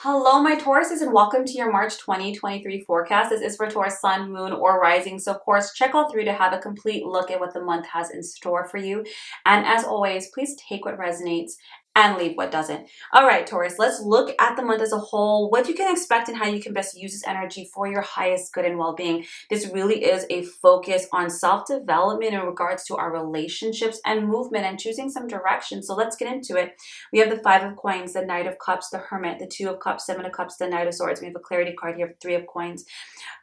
Hello, my Tauruses, and welcome to your March 2023 forecast. This is for Taurus, Sun, Moon, or Rising. So, of course, check all three to have a complete look at what the month has in store for you. And as always, please take what resonates and leave what doesn't. All right, Taurus, let's look at the month as a whole, what you can expect and how you can best use this energy for your highest good and well-being. This really is a focus on self-development in regards to our relationships and movement and choosing some direction. So let's get into it. We have the Five of Coins, the Knight of Cups, the Hermit, the Two of Cups, Seven of Cups, the Knight of Swords. We have a Clarity card here, Three of Coins.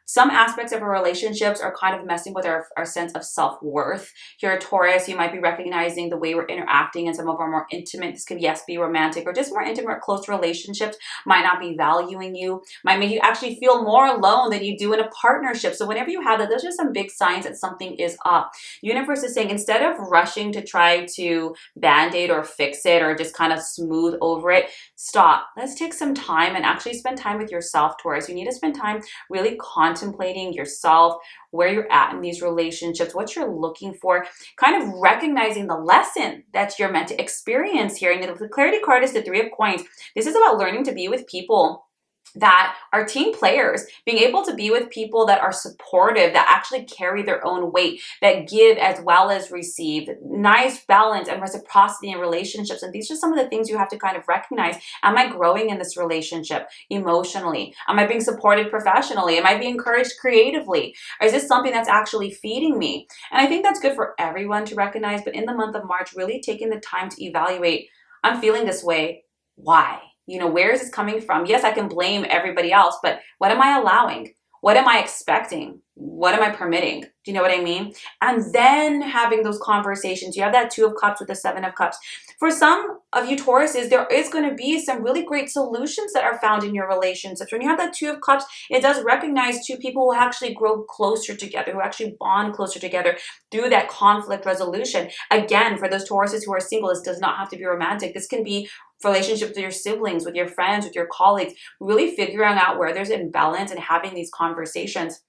Some aspects of our relationships are kind of messing with our sense of self-worth. Here, Taurus, you might be recognizing the way we're interacting in some of our more intimate, this could, yes, be romantic or just more intimate or close relationships, might not be valuing you, might make you actually feel more alone than you do in a partnership. So whenever you have that, those are some big signs that something is up. Universe is saying, instead of rushing to try to band-aid or fix it or just kind of smooth over it, stop. Let's take some time and actually spend time with yourself, Taurus. You need to spend time really contemplating yourself, where you're at in these relationships, what you're looking for, kind of recognizing the lesson that you're meant to experience here. And the Clarity card is the Three of Coins. This is about learning to be with people that are team players, being able to be with people that are supportive, that actually carry their own weight, that give as well as receive, nice balance and reciprocity in relationships. And these are some of the things you have to kind of recognize. Am I growing in this relationship emotionally? Am I being supported professionally? Am I being encouraged creatively? Or is this something that's actually feeding me? And I think that's good for everyone to recognize, but in the month of March, really taking the time to evaluate, I'm feeling this way, why? You know, where is this coming from? Yes, I can blame everybody else, but what am I allowing? What am I expecting? What am I permitting? Do you know what I mean? And then having those conversations. You have that Two of Cups with the Seven of Cups. For some of you Tauruses, there is going to be some really great solutions that are found in your relationships. When you have that Two of Cups, it does recognize two people who actually grow closer together, who actually bond closer together through that conflict resolution. Again, for those Tauruses who are single, this does not have to be romantic. This can be relationships with your siblings, with your friends, with your colleagues, really figuring out where there's imbalance and having these conversations.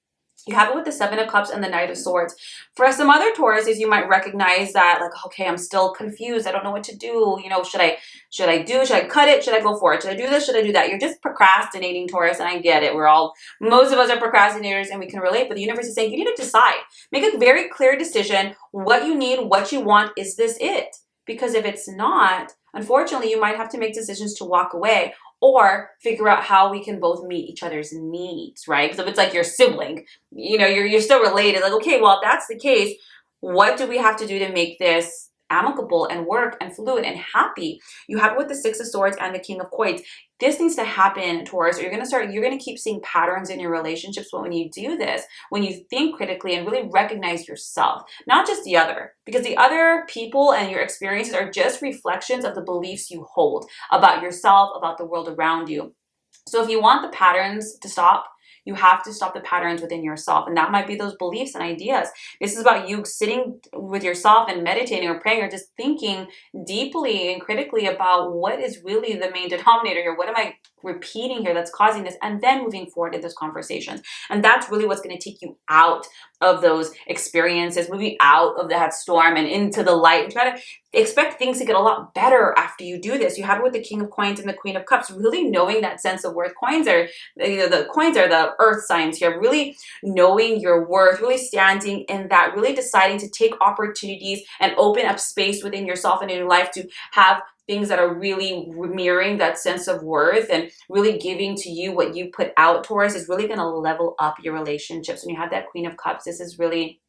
You have it with the Seven of Cups and the Knight of Swords. For some other Tauruses, you might recognize that, like, okay, I'm still confused. I don't know what to do. You know, should I cut it? Should I go for it? Should I do this? Should I do that? You're just procrastinating, Taurus, and I get it. Most of us are procrastinators and we can relate, but the universe is saying you need to decide. Make a very clear decision. What you need, what you want, is this it? Because if it's not, unfortunately, you might have to make decisions to walk away or figure out how we can both meet each other's needs, right? Because if it's like your sibling, you know, you're still related. Like, okay, well, if that's the case, what do we have to do to make this amicable and work and fluid and happy? You have it with the Six of Swords and the King of Coins. This needs to happen, Taurus, or you're going to keep seeing patterns in your relationships. But when you do this, when you think critically and really recognize yourself, not just the other, because the other people and your experiences are just reflections of the beliefs you hold about yourself, about the world around you. So if you want the patterns to stop, you have to stop the patterns within yourself. And that might be those beliefs and ideas. This is about you sitting with yourself and meditating or praying or just thinking deeply and critically about what is really the main denominator here. What am I repeating here that's causing this? And then moving forward in those conversations. And that's really what's going to take you out of those experiences, moving out of that storm and into the light. And try to expect things to get a lot better after you do this. You have it with the King of Coins and the Queen of Cups, really knowing that sense of worth. The coins are the earth signs here, really knowing your worth, really standing in that, really deciding to take opportunities and open up space within yourself and in your life to have things that are really mirroring that sense of worth and really giving to you what you put out. Taurus is really going to level up your relationships. When you have that Queen of Cups, this is really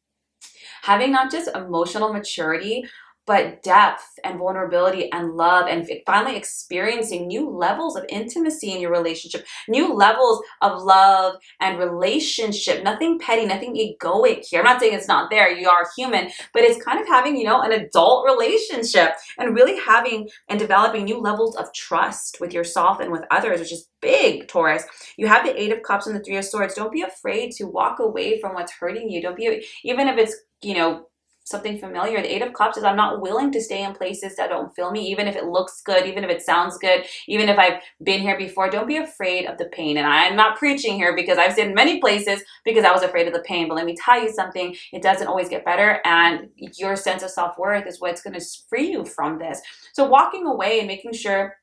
having not just emotional maturity, but depth and vulnerability and love, and finally experiencing new levels of intimacy in your relationship, new levels of love and relationship. Nothing petty, nothing egoic here. I'm not saying it's not there. You are human, but it's kind of having, you know, an adult relationship and really having and developing new levels of trust with yourself and with others, which is big, Taurus. You have the Eight of Cups and the Three of Swords. Don't be afraid to walk away from what's hurting you. Don't be, even if it's, you know, something familiar. The Eight of Cups is I'm not willing to stay in places that don't fill me, even if it looks good, even if it sounds good, even if I've been here before. Don't be afraid of the pain. And I'm not preaching here because I've been in many places because I was afraid of the pain. But let me tell you something, it doesn't always get better. And your sense of self-worth is what's going to free you from this. So walking away and making sure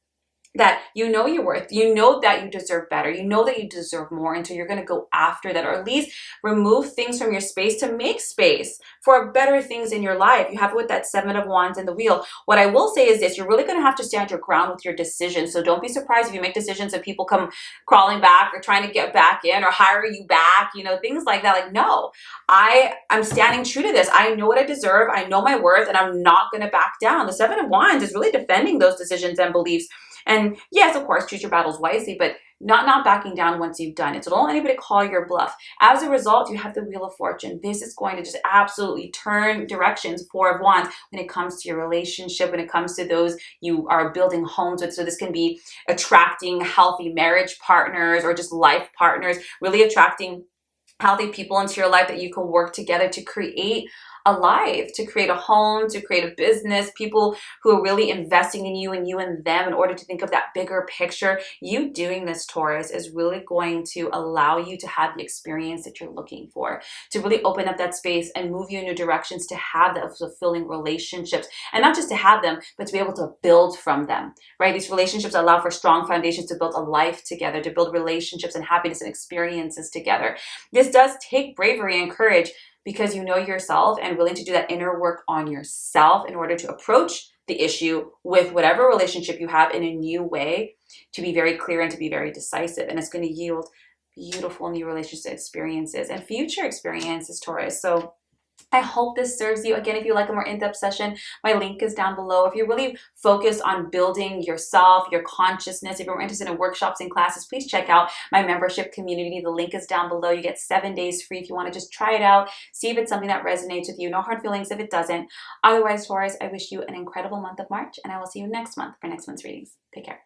that you know your worth, you know that you deserve better, you know that you deserve more, and so you're going to go after that, or at least remove things from your space to make space for better things in your life. You have it with that 7 of Wands and the Wheel. What I will say is this: you're really going to have to stand your ground with your decisions. So don't be surprised if you make decisions and people come crawling back or trying to get back in or hire you back, you know, things like that. Like, no, I'm standing true to this. I know what I deserve, I know my worth, and I'm not going to back down. The 7 of Wands is really defending those decisions and beliefs. And yes, of course, choose your battles wisely, but not backing down once you've done it. So don't let anybody call your bluff. As a result, you have the Wheel of Fortune. This is going to just absolutely turn directions. 4 of Wands when it comes to your relationship, when it comes to those you are building homes with. So this can be attracting healthy marriage partners or just life partners, really attracting healthy people into your life that you can work together to create a life, to create a home, to create a business, people who are really investing in you and you in them in order to think of that bigger picture. You doing this, Taurus, is really going to allow you to have the experience that you're looking for, to really open up that space and move you in new directions, to have that fulfilling relationships, and not just to have them, but to be able to build from them, right? These relationships allow for strong foundations to build a life together, to build relationships and happiness and experiences together. This does take bravery and courage, because you know yourself and willing to do that inner work on yourself in order to approach the issue with whatever relationship you have in a new way, to be very clear and to be very decisive. And it's going to yield beautiful new relationship experiences and future experiences, Taurus. So I hope this serves you. Again, if you like a more in-depth session, my link is down below. If you're really focused on building yourself, your consciousness, if you're interested in workshops and classes, please check out my membership community. The link is down below. You get 7 days free if you want to just try it out, see if it's something that resonates with you. No hard feelings if it doesn't. Otherwise, Taurus, I wish you an incredible month of March, and I will see you next month for next month's readings. Take care.